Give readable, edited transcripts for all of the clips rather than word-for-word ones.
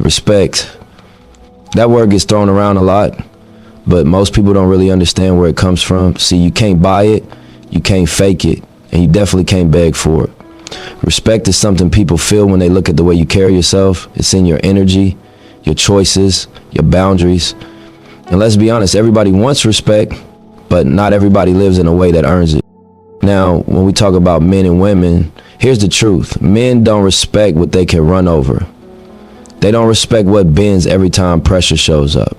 Respect. That word gets thrown around a lot, but most people don't really understand where it comes from. See, you can't buy it, you can't fake it, and you definitely can't beg for it. Respect is something people feel when they look at the way you carry yourself. It's in your energy, your choices, your boundaries. And let's be honest, everybody wants respect, but not everybody lives in a way that earns it. Now, when we talk about men and women, here's the truth. Men don't respect what they can run over. They don't respect what bends every time pressure shows up.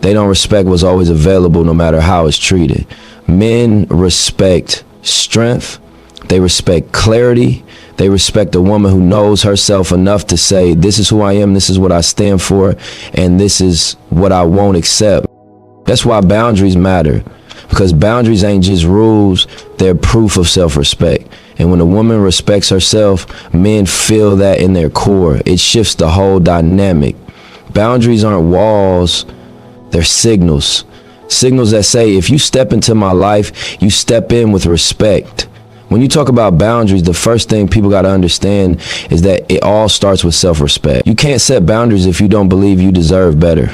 They don't respect what's always available no matter how it's treated. Men respect strength. They respect clarity. They respect a woman who knows herself enough to say, this is who I am, this is what I stand for, and this is what I won't accept. That's why boundaries matter, because boundaries ain't just rules, they're proof of self-respect. And when a woman respects herself, men feel that in their core. It shifts the whole dynamic. Boundaries aren't walls, they're signals. Signals that say, if you step into my life, you step in with respect. When you talk about boundaries, the first thing people got to understand is that it all starts with self-respect. You can't set boundaries if you don't believe you deserve better.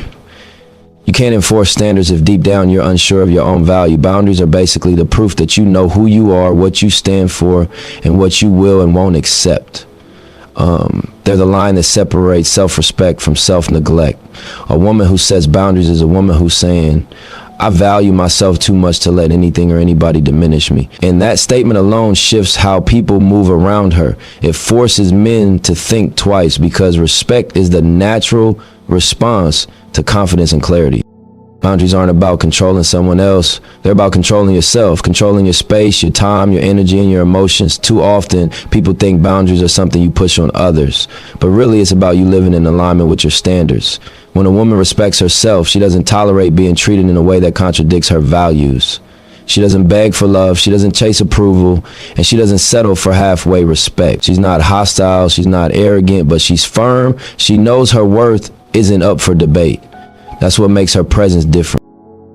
You can't enforce standards if deep down you're unsure of your own value. Boundaries are basically the proof that you know who you are, what you stand for, and what you will and won't accept. They're the line that separates self-respect from self-neglect. A woman who sets boundaries is a woman who's saying, I value myself too much to let anything or anybody diminish me. And that statement alone shifts how people move around her. It forces men to think twice, because respect is the natural response to confidence and clarity. Boundaries aren't about controlling someone else. They're about controlling yourself, controlling your space, your time, your energy, and your emotions. Too often, people think boundaries are something you push on others, but really it's about you living in alignment with your standards. When a woman respects herself, she doesn't tolerate being treated in a way that contradicts her values. She doesn't beg for love, she doesn't chase approval, and she doesn't settle for halfway respect. She's not hostile, she's not arrogant, but she's firm. She knows her worth isn't up for debate. That's what makes her presence different.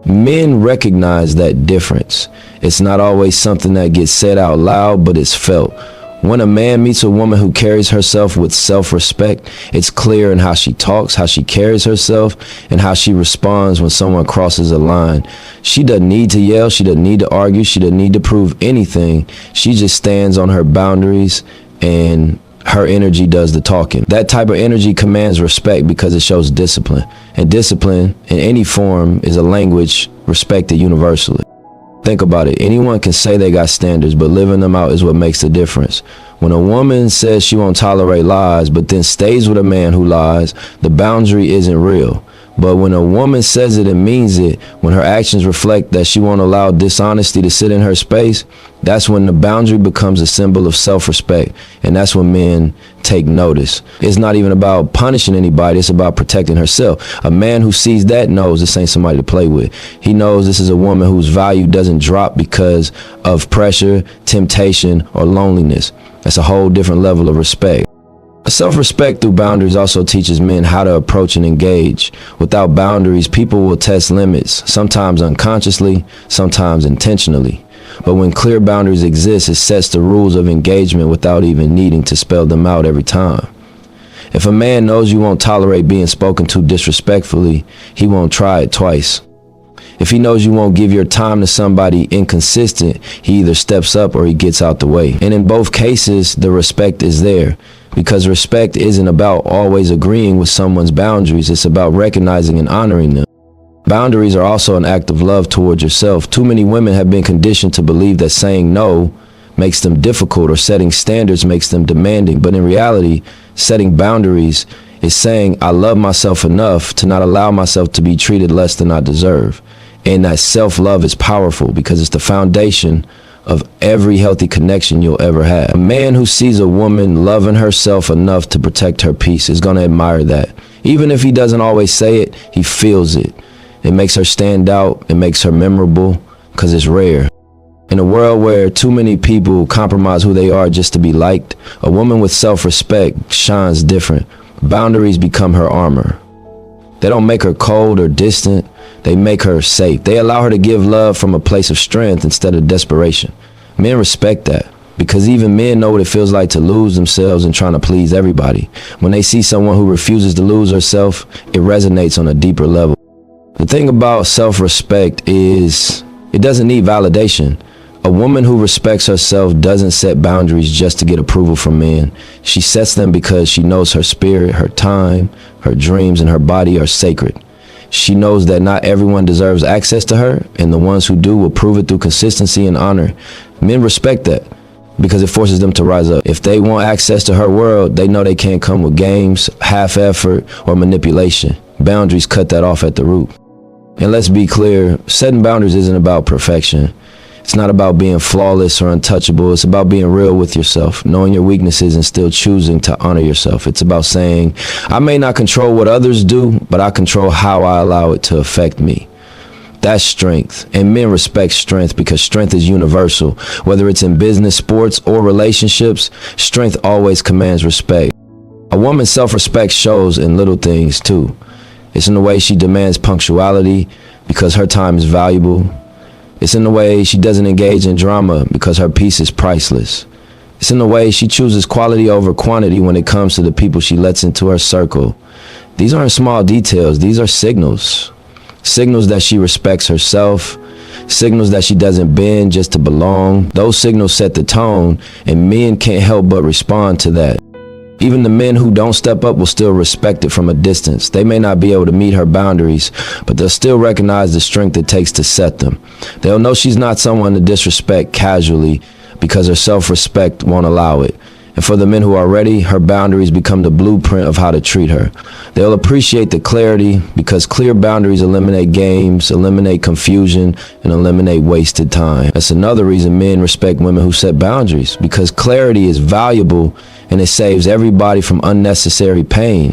Men recognize that difference. It's not always something that gets said out loud, but it's felt. When a man meets a woman who carries herself with self-respect, it's clear in how she talks, how she carries herself, and how she responds when someone crosses a line. She doesn't need to yell, she doesn't need to argue, she doesn't need to prove anything. She just stands on her boundaries, and her energy does the talking. That type of energy commands respect because it shows discipline. And discipline in any form is a language respected universally. Think about it. Anyone can say they got standards, but living them out is what makes the difference. When a woman says she won't tolerate lies, but then stays with a man who lies, the boundary isn't real. But when a woman says it and means it, when her actions reflect that she won't allow dishonesty to sit in her space, that's when the boundary becomes a symbol of self-respect. And that's when men take notice. It's not even about punishing anybody, it's about protecting herself. A man who sees that knows this ain't somebody to play with. He knows this is a woman whose value doesn't drop because of pressure, temptation, or loneliness. That's a whole different level of respect. Self-respect through boundaries also teaches men how to approach and engage. Without boundaries, people will test limits, sometimes unconsciously, sometimes intentionally. But when clear boundaries exist, it sets the rules of engagement without even needing to spell them out every time. If a man knows you won't tolerate being spoken to disrespectfully, he won't try it twice. If he knows you won't give your time to somebody inconsistent, he either steps up or he gets out the way. And in both cases, the respect is there. Because respect isn't about always agreeing with someone's boundaries, it's about recognizing and honoring them. Boundaries are also an act of love towards yourself. Too many women have been conditioned to believe that saying no makes them difficult or setting standards makes them demanding. But in reality, setting boundaries is saying, I love myself enough to not allow myself to be treated less than I deserve. And that self-love is powerful because it's the foundation of every healthy connection you'll ever have. A man who sees a woman loving herself enough to protect her peace is going to admire that. Even if he doesn't always say it, he feels it. It makes her stand out. It makes her memorable because it's rare. In a world where too many people compromise who they are just to be liked, a woman with self-respect shines different. Boundaries become her armor. They don't make her cold or distant. They make her safe. They allow her to give love from a place of strength instead of desperation. Men respect that. because even men know what it feels like to lose themselves and trying to please everybody. When they see someone who refuses to lose herself, it resonates on a deeper level. The thing about self-respect is it doesn't need validation. A woman who respects herself doesn't set boundaries just to get approval from men. She sets them because she knows her spirit, her time, her dreams, and her body are sacred. She knows that not everyone deserves access to her, and the ones who do will prove it through consistency and honor. Men respect that because it forces them to rise up. If they want access to her world, they know they can't come with games, half effort, or manipulation. Boundaries cut that off at the root. And let's be clear, setting boundaries isn't about perfection. It's not about being flawless or untouchable. It's about being real with yourself, knowing your weaknesses and still choosing to honor yourself. It's about saying, I may not control what others do, but I control how I allow it to affect me. That's strength. And men respect strength because strength is universal. Whether it's in business, sports, or relationships, strength always commands respect. A woman's self-respect shows in little things too. It's in the way she demands punctuality because her time is valuable. It's in the way she doesn't engage in drama because her peace is priceless. It's in the way she chooses quality over quantity when it comes to the people she lets into her circle. These aren't small details. These are signals. Signals that she respects herself. Signals that she doesn't bend just to belong. Those signals set the tone, and men can't help but respond to that. Even the men who don't step up will still respect it from a distance. They may not be able to meet her boundaries, but they'll still recognize the strength it takes to set them. They'll know she's not someone to disrespect casually because her self-respect won't allow it. And for the men who are ready, her boundaries become the blueprint of how to treat her. They'll appreciate the clarity because clear boundaries eliminate games, eliminate confusion, and eliminate wasted time. That's another reason men respect women who set boundaries, because clarity is valuable and it saves everybody from unnecessary pain.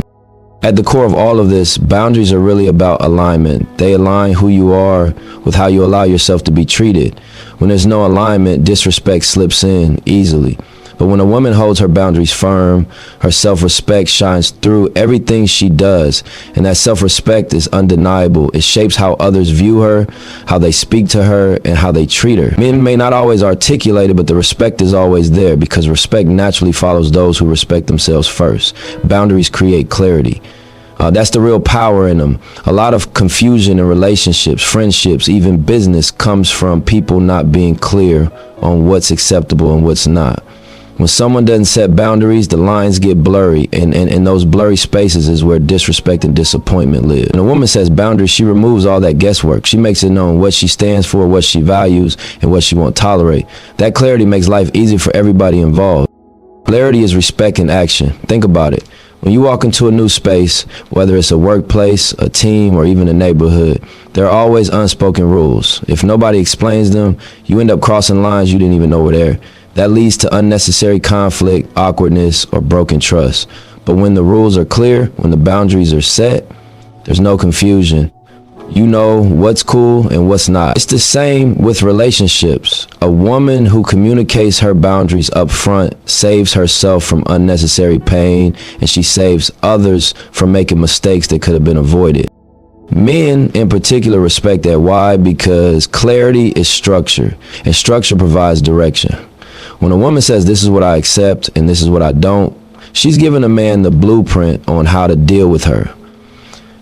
At the core of all of this, boundaries are really about alignment. They align who you are with how you allow yourself to be treated. When there's no alignment, disrespect slips in easily. But when a woman holds her boundaries firm, her self-respect shines through everything she does. And that self-respect is undeniable. It shapes how others view her, how they speak to her, and how they treat her. Men may not always articulate it, but the respect is always there because respect naturally follows those who respect themselves first. Boundaries create clarity. That's the real power in them. A lot of confusion in relationships, friendships, even business comes from people not being clear on what's acceptable and what's not. When someone doesn't set boundaries, the lines get blurry, and those blurry spaces is where disrespect and disappointment live. When a woman sets boundaries, she removes all that guesswork. She makes it known what she stands for, what she values, and what she won't tolerate. That clarity makes life easier for everybody involved. Clarity is respect in action. Think about it. When you walk into a new space, whether it's a workplace, a team, or even a neighborhood, there are always unspoken rules. If nobody explains them, you end up crossing lines you didn't even know were there. That leads to unnecessary conflict, awkwardness, or broken trust. But when the rules are clear, when the boundaries are set, there's no confusion. You know what's cool and what's not. It's the same with relationships. A woman who communicates her boundaries up front saves herself from unnecessary pain, and she saves others from making mistakes that could have been avoided. Men in particular respect that. Why? Because clarity is structure, and structure provides direction. When a woman says, this is what I accept and this is what I don't, she's giving a man the blueprint on how to deal with her.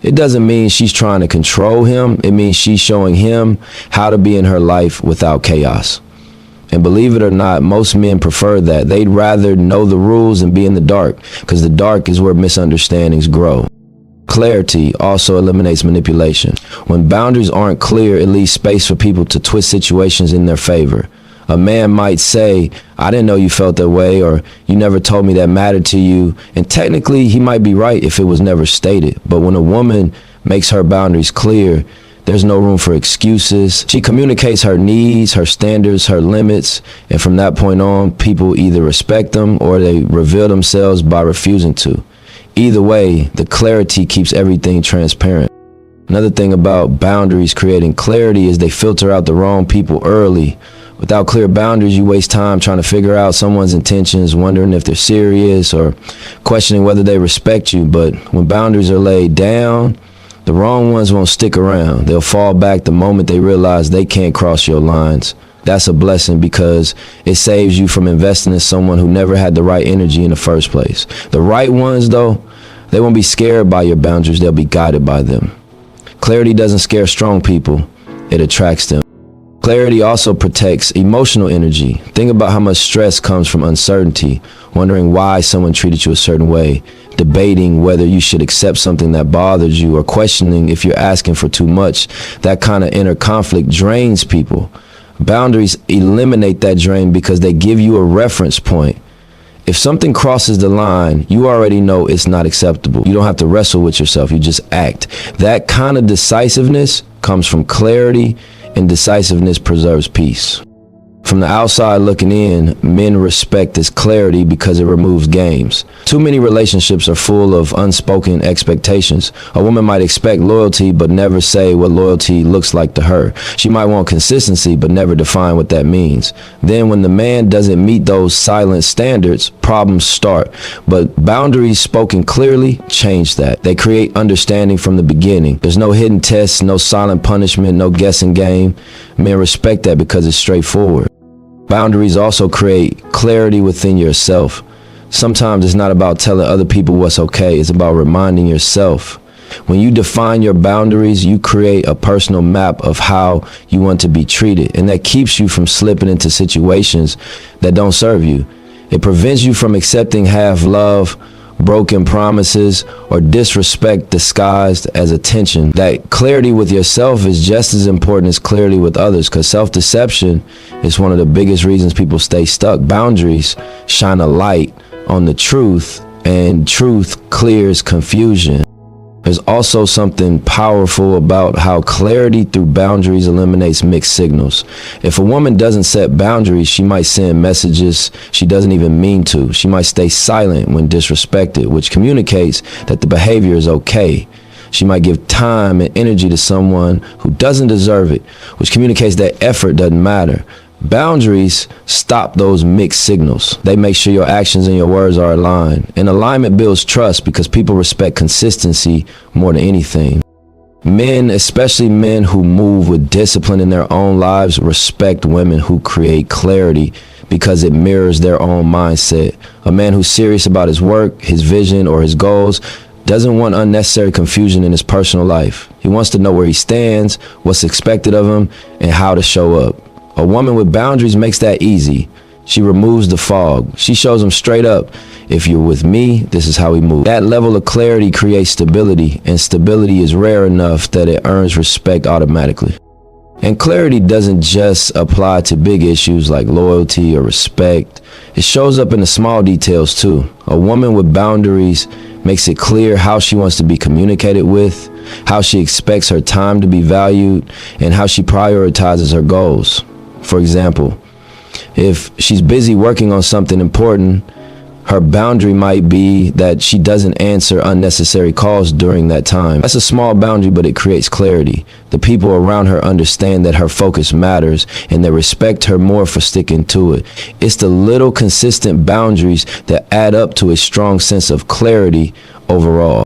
It doesn't mean she's trying to control him. It means she's showing him how to be in her life without chaos. And believe it or not, most men prefer that. They'd rather know the rules and be in the dark, because the dark is where misunderstandings grow. Clarity also eliminates manipulation. When boundaries aren't clear, it leaves space for people to twist situations in their favor. A man might say, I didn't know you felt that way, or you never told me that mattered to you. And technically, he might be right if it was never stated. But when a woman makes her boundaries clear, there's no room for excuses. She communicates her needs, her standards, her limits. And from that point on, people either respect them or they reveal themselves by refusing to. Either way, the clarity keeps everything transparent. Another thing about boundaries creating clarity is they filter out the wrong people early. Without clear boundaries, you waste time trying to figure out someone's intentions, wondering if they're serious or questioning whether they respect you. But when boundaries are laid down, the wrong ones won't stick around. They'll fall back the moment they realize they can't cross your lines. That's a blessing because it saves you from investing in someone who never had the right energy in the first place. The right ones, though, they won't be scared by your boundaries. They'll be guided by them. Clarity doesn't scare strong people. It attracts them. Clarity also protects emotional energy. Think about how much stress comes from uncertainty, wondering why someone treated you a certain way, debating whether you should accept something that bothers you, or questioning if you're asking for too much. That kind of inner conflict drains people. Boundaries eliminate that drain because they give you a reference point. If something crosses the line, you already know it's not acceptable. You don't have to wrestle with yourself. You just act. That kind of decisiveness comes from clarity, and decisiveness preserves peace. From the outside looking in, men respect this clarity because it removes games. Too many relationships are full of unspoken expectations. A woman might expect loyalty but never say what loyalty looks like to her. She might want consistency but never define what that means. Then when the man doesn't meet those silent standards, problems start. But boundaries spoken clearly change that. They create understanding from the beginning. There's no hidden tests, no silent punishment, no guessing game. Men respect that because it's straightforward. Boundaries also create clarity within yourself. Sometimes it's not about telling other people what's okay. It's about reminding yourself. When you define your boundaries, you create a personal map of how you want to be treated, and that keeps you from slipping into situations that don't serve you. It prevents you from accepting half love, broken promises, or disrespect disguised as attention. That clarity with yourself is just as important as clarity with others, because self-deception is one of the biggest reasons people stay stuck. Boundaries shine a light on the truth, and truth clears confusion. There's also something powerful about how clarity through boundaries eliminates mixed signals. If a woman doesn't set boundaries, she might send messages she doesn't even mean to. She might stay silent when disrespected, which communicates that the behavior is okay. She might give time and energy to someone who doesn't deserve it, which communicates that effort doesn't matter. Boundaries stop those mixed signals. They make sure your actions and your words are aligned. And alignment builds trust because people respect consistency more than anything. Men, especially men who move with discipline in their own lives, respect women who create clarity because it mirrors their own mindset. A man who's serious about his work, his vision, or his goals doesn't want unnecessary confusion in his personal life. He wants to know where he stands, what's expected of him, and how to show up. A woman with boundaries makes that easy. She removes the fog. She shows him straight up, if you're with me, this is how we move. That level of clarity creates stability, and stability is rare enough that it earns respect automatically. And clarity doesn't just apply to big issues like loyalty or respect. It shows up in the small details too. A woman with boundaries makes it clear how she wants to be communicated with, how she expects her time to be valued, and how she prioritizes her goals. For example, if she's busy working on something important, her boundary might be that she doesn't answer unnecessary calls during that time. That's a small boundary, but it creates clarity. The people around her understand that her focus matters, and they respect her more for sticking to it. It's the little consistent boundaries that add up to a strong sense of clarity overall.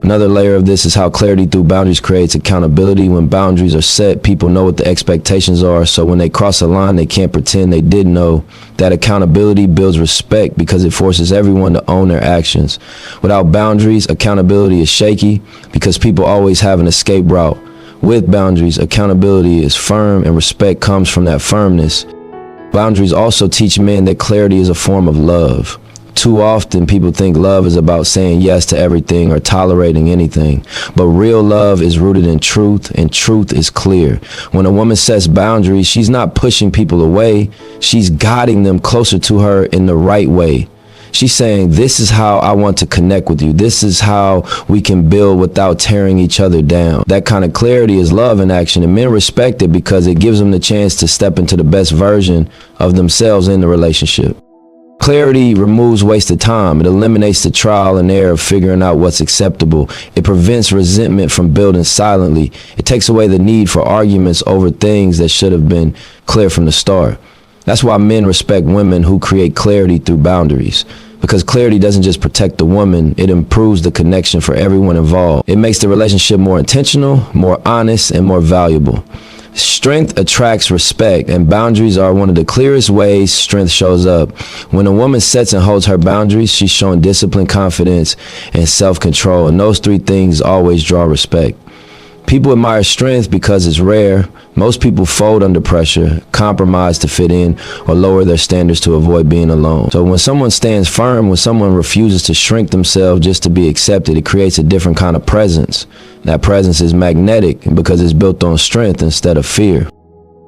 Another layer of this is how clarity through boundaries creates accountability. When boundaries are set, people know what the expectations are, so when they cross a line, they can't pretend they didn't know. That accountability builds respect because it forces everyone to own their actions. Without boundaries, accountability is shaky because people always have an escape route. With boundaries, accountability is firm, and respect comes from that firmness. Boundaries also teach men that clarity is a form of love. Too often people think love is about saying yes to everything or tolerating anything, but real love is rooted in truth, and truth is clear. When a woman sets boundaries, she's not pushing people away, she's guiding them closer to her in the right way. She's saying, this is how I want to connect with you. This is how we can build without tearing each other down. That kind of clarity is love in action, and men respect it because it gives them the chance to step into the best version of themselves in the relationship. Clarity removes wasted time. It eliminates the trial and error of figuring out what's acceptable. It prevents resentment from building silently. It takes away the need for arguments over things that should have been clear from the start. That's why men respect women who create clarity through boundaries. Because clarity doesn't just protect the woman, it improves the connection for everyone involved. It makes the relationship more intentional, more honest, and more valuable. Strength attracts respect, and boundaries are one of the clearest ways strength shows up. When a woman sets and holds her boundaries, she's showing discipline, confidence, and self-control, and those three things always draw respect. People admire strength because it's rare. Most people fold under pressure, compromise to fit in, or lower their standards to avoid being alone. So when someone stands firm, when someone refuses to shrink themselves just to be accepted, it creates a different kind of presence. That presence is magnetic because it's built on strength instead of fear.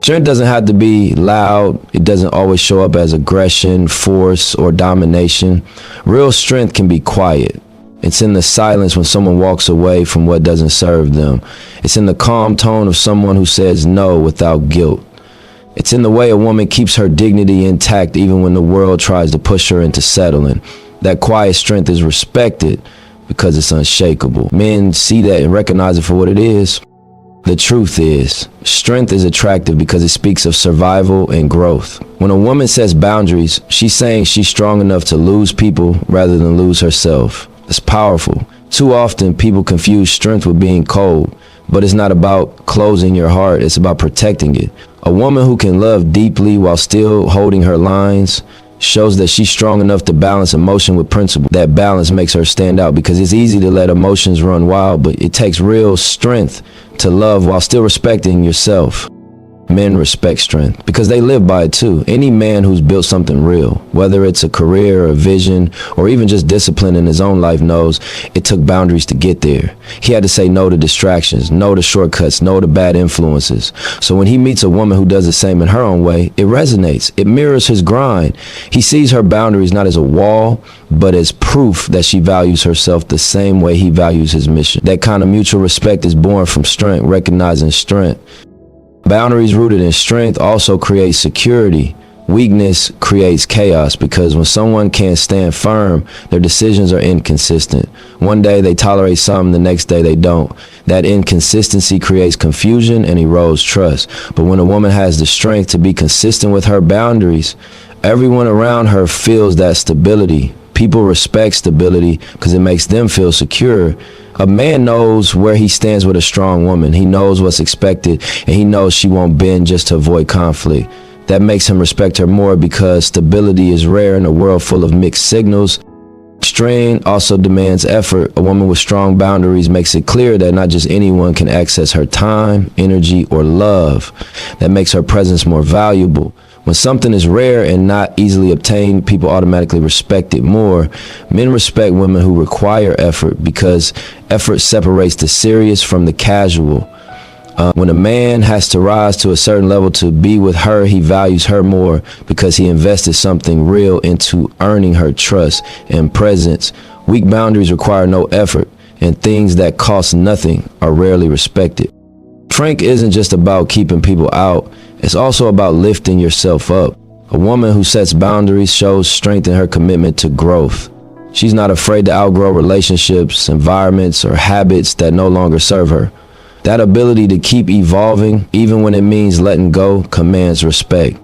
Strength doesn't have to be loud. It doesn't always show up as aggression, force, or domination. Real strength can be quiet. It's in the silence when someone walks away from what doesn't serve them. It's in the calm tone of someone who says no without guilt. It's in the way a woman keeps her dignity intact even when the world tries to push her into settling. That quiet strength is respected because it's unshakable. Men see that and recognize it for what it is. The truth is, strength is attractive because it speaks of survival and growth. When a woman sets boundaries, she's saying she's strong enough to lose people rather than lose herself. It's powerful. Too often, people confuse strength with being cold, but it's not about closing your heart, it's about protecting it. A woman who can love deeply while still holding her lines shows that she's strong enough to balance emotion with principle. That balance makes her stand out because it's easy to let emotions run wild, but it takes real strength to love while still respecting yourself. Men respect strength because they live by it too. Any man who's built something real, whether it's a career, a vision, or even just discipline in his own life, knows it took boundaries to get there. He had to say no to distractions, no to shortcuts, no to bad influences. So when he meets a woman who does the same in her own way, it resonates. It mirrors his grind. He sees her boundaries not as a wall, but as proof that she values herself the same way he values his mission. That kind of mutual respect is born from strength, recognizing strength. Boundaries rooted in strength also create security. Weakness creates chaos because when someone can't stand firm, their decisions are inconsistent. One day they tolerate something, the next day they don't. That inconsistency creates confusion and erodes trust. But when a woman has the strength to be consistent with her boundaries, everyone around her feels that stability. People respect stability because it makes them feel secure. A man knows where he stands with a strong woman. He knows what's expected, and he knows she won't bend just to avoid conflict. That makes him respect her more because stability is rare in a world full of mixed signals. Strain also demands effort. A woman with strong boundaries makes it clear that not just anyone can access her time, energy, or love. That makes her presence more valuable. When something is rare and not easily obtained, people automatically respect it more. Men respect women who require effort because effort separates the serious from the casual. When a man has to rise to a certain level to be with her, he values her more because he invested something real into earning her trust and presence. Weak boundaries require no effort, and things that cost nothing are rarely respected. Strength isn't just about keeping people out. It's also about lifting yourself up. A woman who sets boundaries shows strength in her commitment to growth. She's not afraid to outgrow relationships, environments, or habits that no longer serve her. That ability to keep evolving, even when it means letting go, commands respect.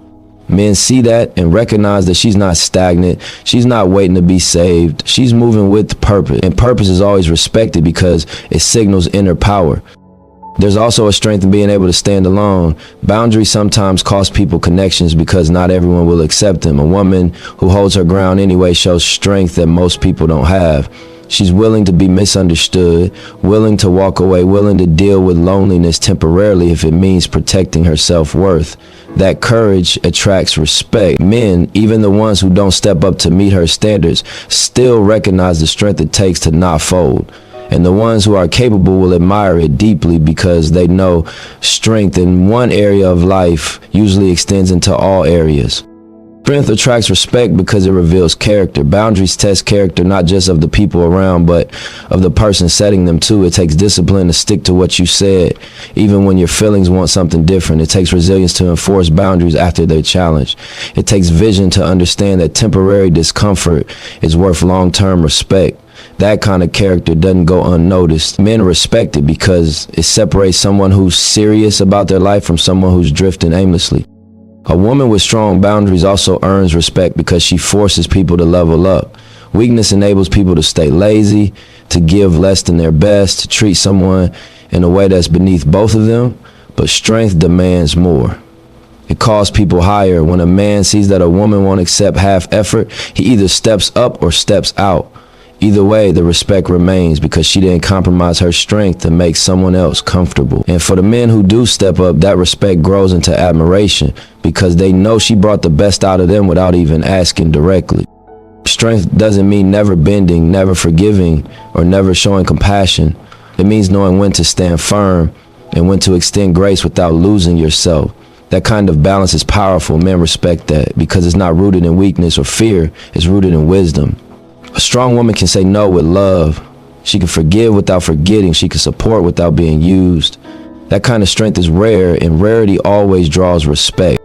Men see that and recognize that she's not stagnant. She's not waiting to be saved. She's moving with purpose, and purpose is always respected because it signals inner power. There's also a strength in being able to stand alone. Boundaries sometimes cost people connections because not everyone will accept them. A woman who holds her ground anyway shows strength that most people don't have. She's willing to be misunderstood, willing to walk away, willing to deal with loneliness temporarily if it means protecting her self-worth. That courage attracts respect. Men, even the ones who don't step up to meet her standards, still recognize the strength it takes to not fold. And the ones who are capable will admire it deeply because they know strength in one area of life usually extends into all areas. Strength attracts respect because it reveals character. Boundaries test character not just of the people around, but of the person setting them too. It takes discipline to stick to what you said, even when your feelings want something different. It takes resilience to enforce boundaries after they're challenged. It takes vision to understand that temporary discomfort is worth long-term respect. That kind of character doesn't go unnoticed. Men respect it because it separates someone who's serious about their life from someone who's drifting aimlessly. A woman with strong boundaries also earns respect because she forces people to level up. Weakness enables people to stay lazy, to give less than their best, to treat someone in a way that's beneath both of them. but strength demands more. It calls people higher. When a man sees that a woman won't accept half effort, he either steps up or steps out. Either way, the respect remains because she didn't compromise her strength to make someone else comfortable. And for the men who do step up, that respect grows into admiration because they know she brought the best out of them without even asking directly. Strength doesn't mean never bending, never forgiving, or never showing compassion. It means knowing when to stand firm and when to extend grace without losing yourself. That kind of balance is powerful. Men respect that because it's not rooted in weakness or fear. It's rooted in wisdom. A strong woman can say no with love. She can forgive without forgetting. She can support without being used. That kind of strength is rare, and rarity always draws respect.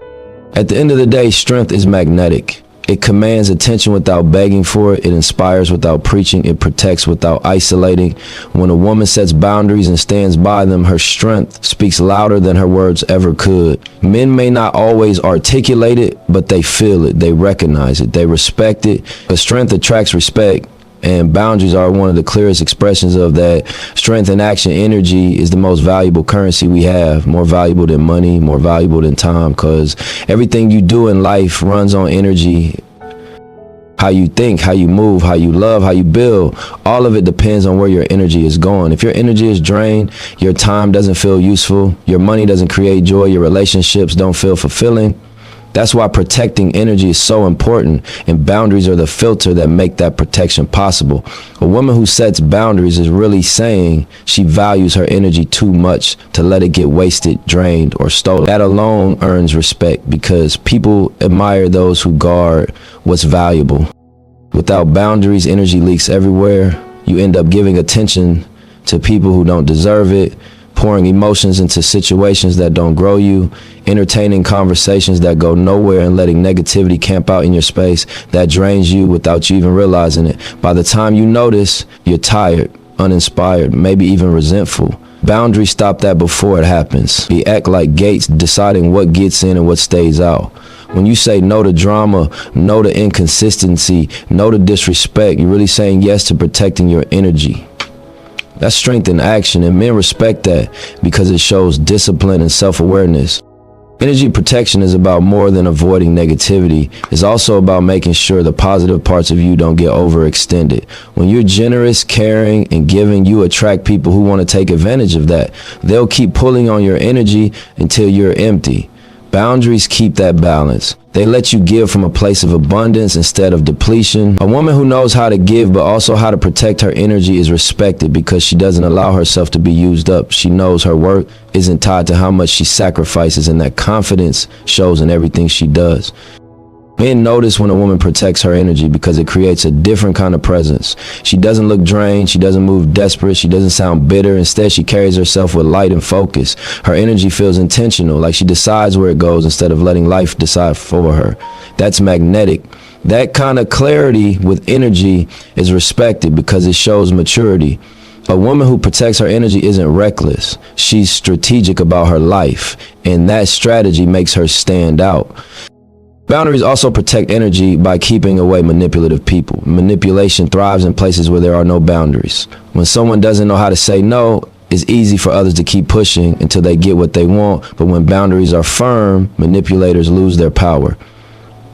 At the end of the day, strength is magnetic. It commands attention without begging for it. It inspires without preaching. It protects without isolating. When a woman sets boundaries and stands by them, her strength speaks louder than her words ever could. Men may not always articulate it, but they feel it. They recognize it. They respect it. But strength attracts respect, and boundaries are one of the clearest expressions of that. Strength and action energy is the most valuable currency we have, more valuable than money, more valuable than time, because everything you do in life runs on energy. How you think, how you move, how you love, how you build, all of it depends on where your energy is going. If your energy is drained, your time doesn't feel useful, your money doesn't create joy, your relationships don't feel fulfilling. That's why protecting energy is so important, and boundaries are the filter that make that protection possible. A woman who sets boundaries is really saying she values her energy too much to let it get wasted, drained, or stolen. That alone earns respect because people admire those who guard what's valuable. Without boundaries, energy leaks everywhere. You end up giving attention to people who don't deserve it, pouring emotions into situations that don't grow you, entertaining conversations that go nowhere, and letting negativity camp out in your space that drains you without you even realizing it. By the time you notice, you're tired, uninspired, maybe even resentful. Boundaries stop that before it happens. They act like gates deciding what gets in and what stays out. When you say no to drama, no to inconsistency, no to disrespect, you're really saying yes to protecting your energy. That's strength in action, and men respect that because it shows discipline and self-awareness. Energy protection is about more than avoiding negativity. It's also about making sure the positive parts of you don't get overextended. When you're generous, caring, and giving, you attract people who want to take advantage of that. They'll keep pulling on your energy until you're empty. Boundaries keep that balance. They let you give from a place of abundance instead of depletion. A woman who knows how to give but also how to protect her energy is respected because she doesn't allow herself to be used up. She knows her worth isn't tied to how much she sacrifices, and that confidence shows in everything she does. Men notice when a woman protects her energy because it creates a different kind of presence. She doesn't look drained. She doesn't move desperate. She doesn't sound bitter. Instead, she carries herself with light and focus. Her energy feels intentional, like she decides where it goes instead of letting life decide for her. That's magnetic. That kind of clarity with energy is respected because it shows maturity. A woman who protects her energy isn't reckless. She's strategic about her life, and that strategy makes her stand out. Boundaries also protect energy by keeping away manipulative people. Manipulation thrives in places where there are no boundaries. When someone doesn't know how to say no, it's easy for others to keep pushing until they get what they want. But when boundaries are firm, manipulators lose their power.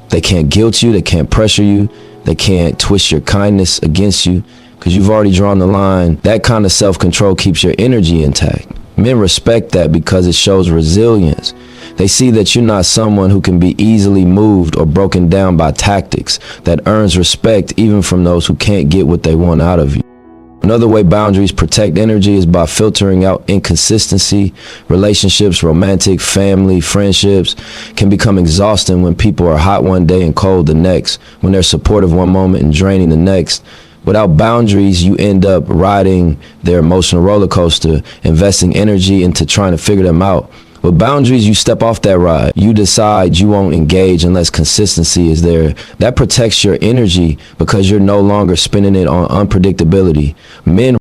They can't guilt you, they can't pressure you, they can't twist your kindness against you because you've already drawn the line. That kind of self-control keeps your energy intact. Men respect that because it shows resilience. They see that you're not someone who can be easily moved or broken down by tactics. That earns respect even from those who can't get what they want out of you. Another way boundaries protect energy is by filtering out inconsistency. Relationships, romantic, family, friendships can become exhausting when people are hot one day and cold the next, when they're supportive one moment and draining the next. Without boundaries, you end up riding their emotional roller coaster, investing energy into trying to figure them out. With boundaries, you step off that ride. You decide you won't engage unless consistency is there. That protects your energy because you're no longer spending it on unpredictability. Men